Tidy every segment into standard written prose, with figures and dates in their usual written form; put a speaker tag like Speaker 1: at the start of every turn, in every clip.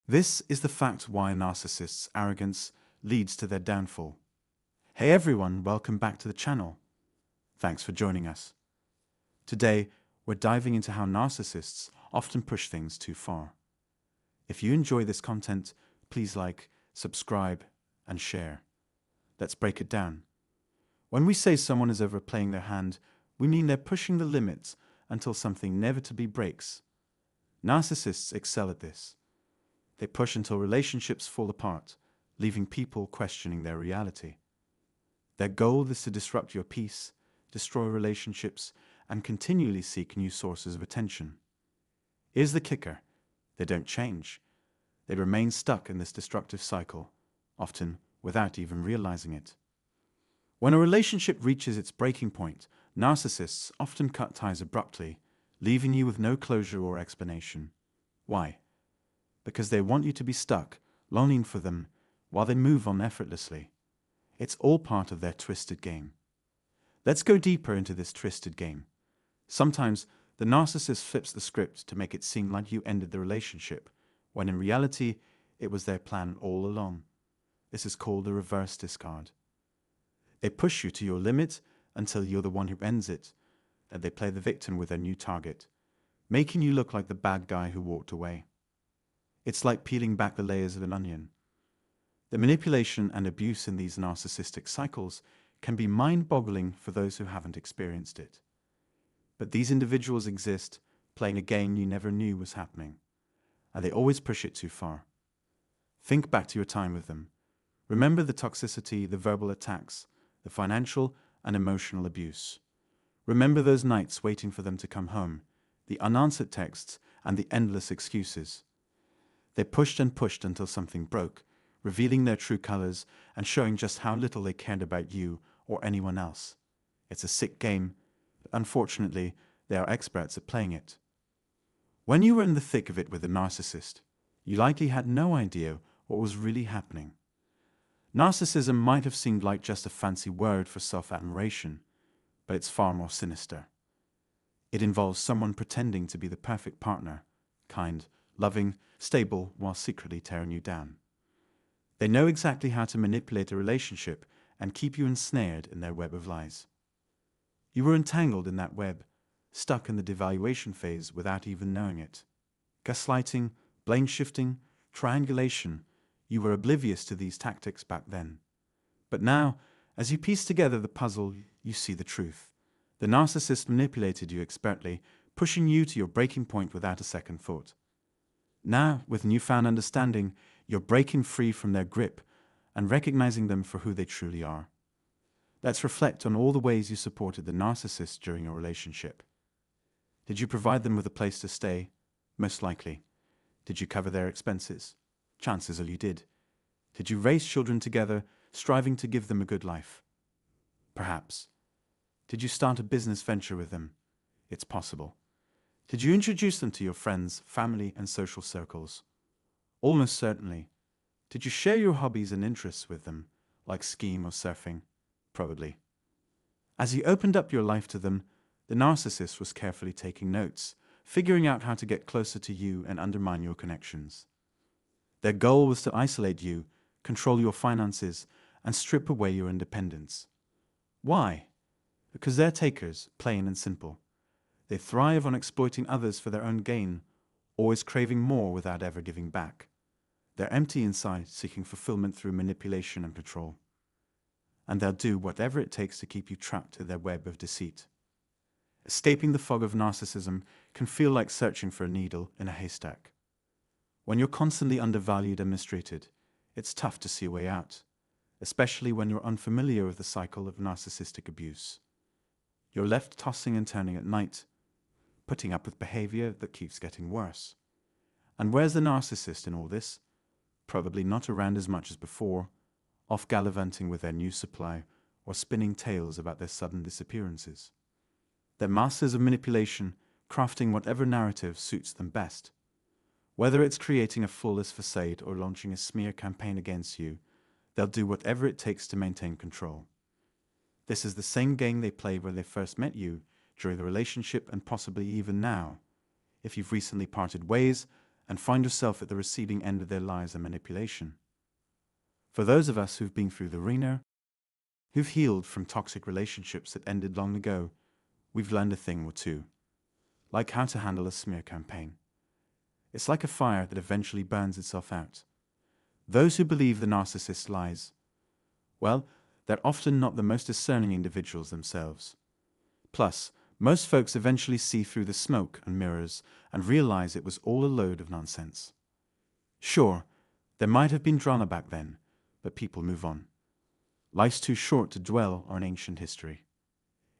Speaker 1: This is the fact why narcissists' arrogance leads to their downfall. Hey everyone, welcome back to the channel. Thanks for joining us. Today, we're diving into how narcissists often push things too far. If you enjoy this content, please like, subscribe, and share. Let's break it down. When we say someone is overplaying their hand, we mean they're pushing the limits until something inevitably breaks. Narcissists excel at this. They push until relationships fall apart, leaving people questioning their reality. Their goal is to disrupt your peace, destroy relationships, and continually seek new sources of attention. Here's the kicker: they don't change. They remain stuck in this destructive cycle, often without even realizing it. When a relationship reaches its breaking point, narcissists often cut ties abruptly, leaving you with no closure or explanation. Why? Because they want you to be stuck, longing for them, while they move on effortlessly. It's all part of their twisted game. Let's go deeper into this twisted game. Sometimes, the narcissist flips the script to make it seem like you ended the relationship, when in reality, it was their plan all along. This is called a reverse discard. They push you to your limit until you're the one who ends it, and they play the victim with their new target, making you look like the bad guy who walked away. It's like peeling back the layers of an onion. The manipulation and abuse in these narcissistic cycles can be mind-boggling for those who haven't experienced it. But these individuals exist, playing a game you never knew was happening, and they always push it too far. Think back to your time with them. Remember the toxicity, the verbal attacks, the financial and emotional abuse. Remember those nights waiting for them to come home, the unanswered texts, and the endless excuses. They pushed and pushed until something broke, revealing their true colors and showing just how little they cared about you or anyone else. It's a sick game, but unfortunately, they are experts at playing it. When you were in the thick of it with a narcissist, you likely had no idea what was really happening. Narcissism might have seemed like just a fancy word for self-admiration, but it's far more sinister. It involves someone pretending to be the perfect partner, kind, loving, stable, while secretly tearing you down. They know exactly how to manipulate a relationship and keep you ensnared in their web of lies. You were entangled in that web, stuck in the devaluation phase without even knowing it. Gaslighting, blame shifting, triangulation. You were oblivious to these tactics back then. But now, as you piece together the puzzle, you see the truth. The narcissist manipulated you expertly, pushing you to your breaking point without a second thought. Now, with newfound understanding, you're breaking free from their grip and recognizing them for who they truly are. Let's reflect on all the ways you supported the narcissist during your relationship. Did you provide them with a place to stay? Most likely. Did you cover their expenses? Chances are you did. Did you raise children together, striving to give them a good life? Perhaps. Did you start a business venture with them? It's possible. Did you introduce them to your friends, family, and social circles? Almost certainly. Did you share your hobbies and interests with them, like skiing or surfing? Probably. As you opened up your life to them, the narcissist was carefully taking notes, figuring out how to get closer to you and undermine your connections. Their goal was to isolate you, control your finances, and strip away your independence. Why? Because they're takers, plain and simple. They thrive on exploiting others for their own gain, always craving more without ever giving back. They're empty inside, seeking fulfillment through manipulation and control. And they'll do whatever it takes to keep you trapped in their web of deceit. Escaping the fog of narcissism can feel like searching for a needle in a haystack. When you're constantly undervalued and mistreated, it's tough to see a way out, especially when you're unfamiliar with the cycle of narcissistic abuse. You're left tossing and turning at night, putting up with behavior that keeps getting worse. And where's the narcissist in all this? Probably not around as much as before, off gallivanting with their new supply or spinning tales about their sudden disappearances. They're masters of manipulation, crafting whatever narrative suits them best. Whether it's creating a flawless facade or launching a smear campaign against you, they'll do whatever it takes to maintain control. This is the same game they played when they first met you, during the relationship, and possibly even now. If you've recently parted ways, and find yourself at the receiving end of their lies and manipulation. For those of us who've been through the arena, who've healed from toxic relationships that ended long ago, we've learned a thing or two, like how to handle a smear campaign. It's like a fire that eventually burns itself out. Those who believe the narcissist's lies, well, they're often not the most discerning individuals themselves. Plus, most folks eventually see through the smoke and mirrors and realize it was all a load of nonsense. Sure, there might have been drama back then, but people move on. Life's too short to dwell on ancient history.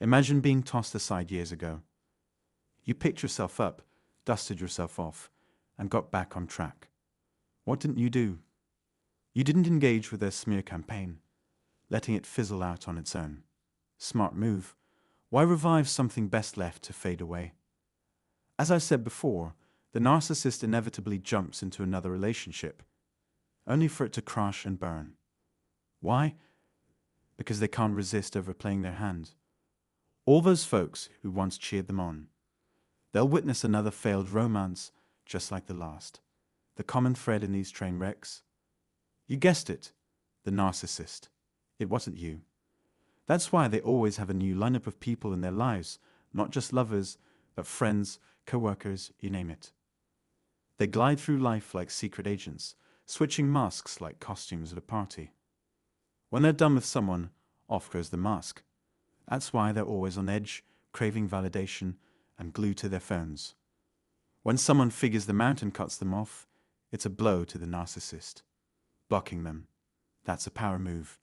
Speaker 1: Imagine being tossed aside years ago. You picked yourself up, dusted yourself off, and got back on track. What didn't you do? You didn't engage with their smear campaign, letting it fizzle out on its own. Smart move. Why revive something best left to fade away? As I said before, the narcissist inevitably jumps into another relationship, only for it to crash and burn. Why? Because they can't resist overplaying their hand. All those folks who once cheered them on, they'll witness another failed romance just like the last. The common thread in these train wrecks? You guessed it, the narcissist. It wasn't you. That's why they always have a new lineup of people in their lives, not just lovers, but friends, co-workers, you name it. They glide through life like secret agents, switching masks like costumes at a party. When they're done with someone, off goes the mask. That's why they're always on edge, craving validation, and glued to their phones. When someone figures them out and cuts them off, it's a blow to the narcissist. Blocking them. That's a power move.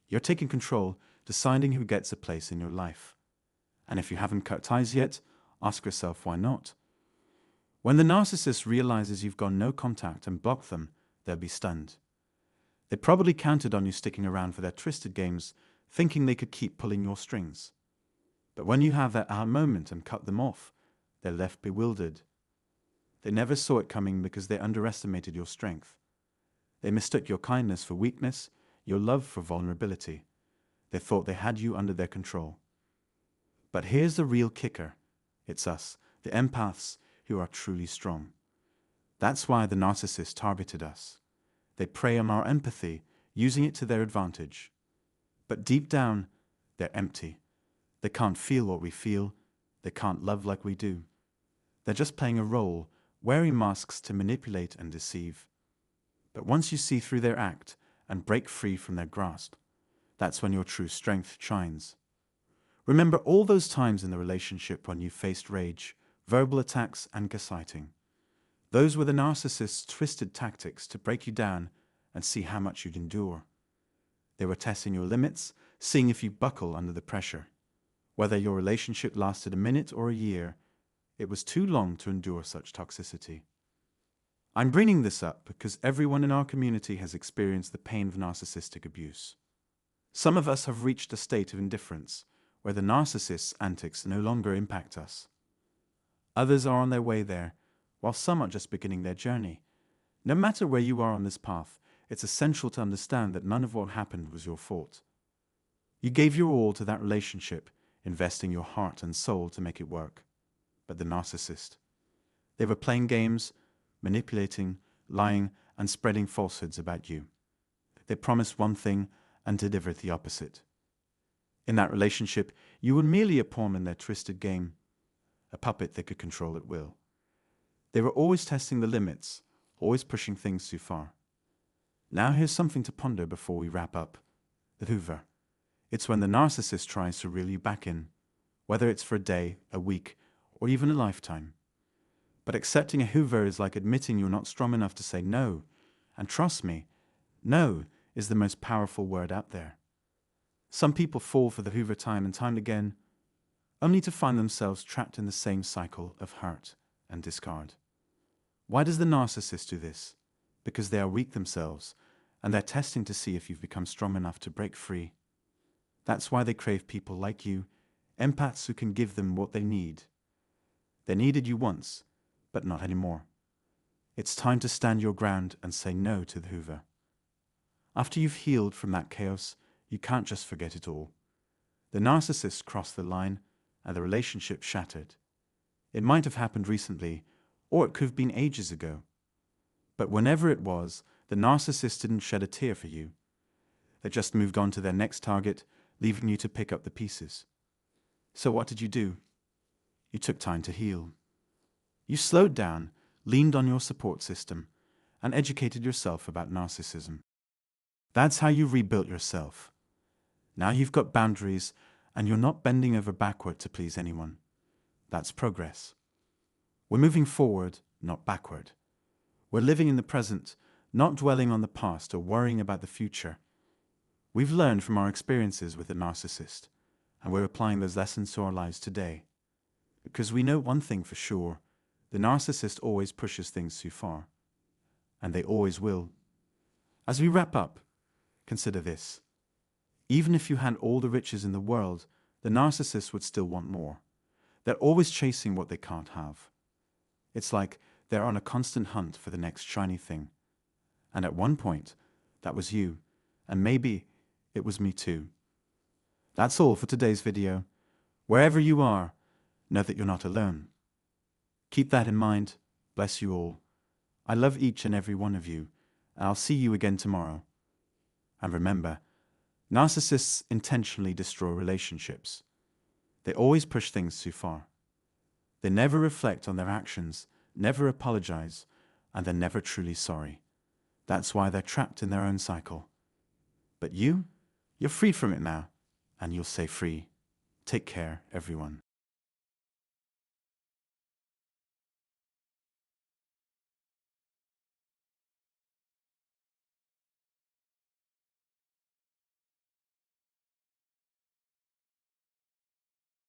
Speaker 1: You're taking control, deciding who gets a place in your life. And if you haven't cut ties yet, ask yourself why not. When the narcissist realizes you've gone no contact and blocked them, they'll be stunned. They probably counted on you sticking around for their twisted games, thinking they could keep pulling your strings. But when you have that aha moment and cut them off, they're left bewildered. They never saw it coming because they underestimated your strength. They mistook your kindness for weakness, your love for vulnerability. They thought they had you under their control. But here's the real kicker. It's us, the empaths, who are truly strong. That's why the narcissist targeted us. They prey on our empathy, using it to their advantage. But deep down, they're empty. They can't feel what we feel. They can't love like we do. They're just playing a role, wearing masks to manipulate and deceive. But once you see through their act and break free from their grasp, that's when your true strength shines. Remember all those times in the relationship when you faced rage, verbal attacks, and gaslighting. Those were the narcissist's twisted tactics to break you down and see how much you'd endure. They were testing your limits, seeing if you buckle under the pressure. Whether your relationship lasted a minute or a year, it was too long to endure such toxicity. I'm bringing this up because everyone in our community has experienced the pain of narcissistic abuse. Some of us have reached a state of indifference, where the narcissist's antics no longer impact us. Others are on their way there, while some are just beginning their journey. No matter where you are on this path, it's essential to understand that none of what happened was your fault. You gave your all to that relationship, investing your heart and soul to make it work. But the narcissist, they were playing games, manipulating, lying, and spreading falsehoods about you. They promised one thing and delivered the opposite. In that relationship, you were merely a pawn in their twisted game, a puppet they could control at will. They were always testing the limits, always pushing things too far. Now here's something to ponder before we wrap up. The hoover. It's when the narcissist tries to reel you back in, whether it's for a day, a week, or even a lifetime. But accepting a hoover is like admitting you're not strong enough to say no. And trust me, no is the most powerful word out there. Some people fall for the hoover time and time again, only to find themselves trapped in the same cycle of hurt and discard. Why does the narcissist do this? Because they are weak themselves, and they're testing to see if you've become strong enough to break free. That's why they crave people like you, empaths who can give them what they need. They needed you once, but not anymore. It's time to stand your ground and say no to the hoover. After you've healed from that chaos, you can't just forget it all. The narcissist crossed the line, and the relationship shattered. It might have happened recently, or it could have been ages ago. But whenever it was, the narcissist didn't shed a tear for you. They just moved on to their next target, leaving you to pick up the pieces. So what did you do? You took time to heal. You slowed down, leaned on your support system, and educated yourself about narcissism. That's how you rebuilt yourself. Now you've got boundaries, and you're not bending over backward to please anyone. That's progress. We're moving forward, not backward. We're living in the present, not dwelling on the past or worrying about the future. We've learned from our experiences with the narcissist, and we're applying those lessons to our lives today. Because we know one thing for sure, the narcissist always pushes things too far. And they always will. As we wrap up, consider this. Even if you had all the riches in the world, the narcissist would still want more. They're always chasing what they can't have. It's like they're on a constant hunt for the next shiny thing. And at one point, that was you. And maybe it was me too. That's all for today's video. Wherever you are, know that you're not alone. Keep that in mind. Bless you all. I love each and every one of you, and I'll see you again tomorrow. And remember, narcissists intentionally destroy relationships. They always push things too far. They never reflect on their actions, never apologize, and they're never truly sorry. That's why they're trapped in their own cycle. But you're freed from it now, and you'll stay free. Take care, everyone.